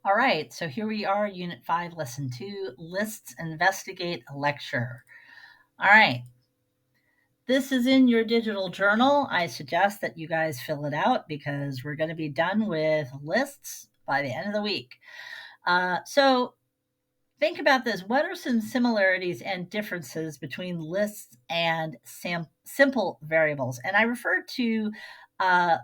All right, so here we are, Unit 5, Lesson 2, Lists Investigate a Lecture. All right, this is in your digital journal. I suggest that you guys fill it out because we're going to be done with lists by the end of the week. So think about this. What are some similarities and differences between lists and simple variables? And I refer to uh,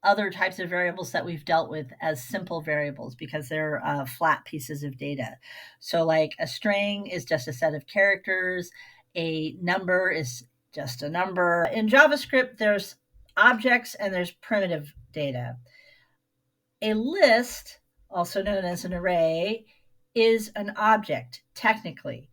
other types of variables that we've dealt with as simple variables because they're flat pieces of data. So, like a string is just a set of characters, a number is just a number. In JavaScript, there's objects and there's primitive data. A list, also known as an array, is an object, technically.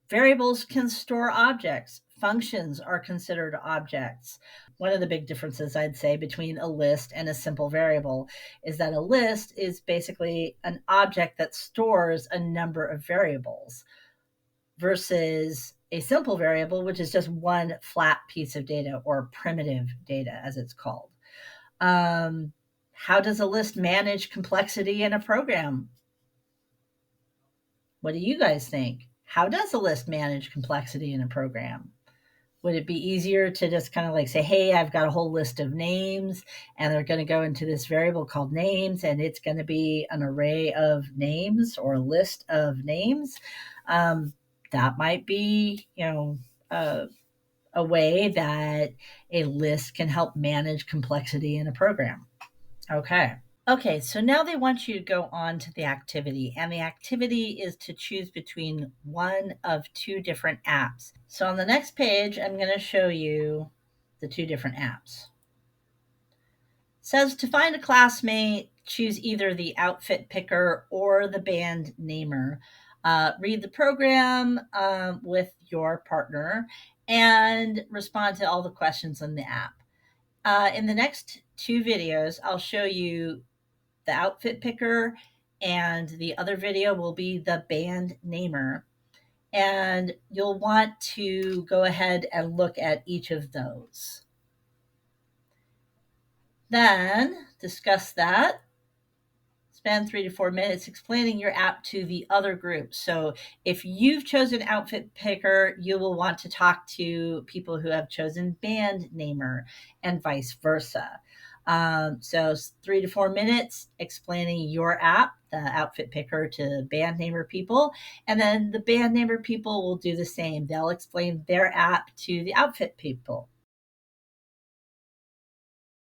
Variables can store objects. Functions are considered objects. One of the big differences, I'd say, between a list and a simple variable is that a list is basically an object that stores a number of variables versus a simple variable, which is just one flat piece of data or primitive data, as it's called. How does a list manage complexity in a program? What do you guys think? How does a list manage complexity in a program? Would it be easier to just kind of like say, hey, I've got a whole list of names and they're going to go into this variable called names and it's going to be an array of names or a list of names? That might be, a way that a list can help manage complexity in a program. Okay. Okay, so now they want you to go on to the activity, and the activity is to choose between one of two different apps. So on the next page, I'm going to show you the two different apps. It says to find a classmate, choose either the outfit picker or the band namer. Read the program with your partner and respond to all the questions in the app. In the next two videos, I'll show you the outfit picker, and the other video will be the band namer. And you'll want to go ahead and look at each of those. Then discuss that. Spend 3 to 4 minutes explaining your app to the other group. So if you've chosen outfit picker, you will want to talk to people who have chosen band namer and vice versa. So 3 to 4 minutes explaining your app, the outfit picker to band namer people, and then the band namer people will do the same. They'll explain their app to the outfit people.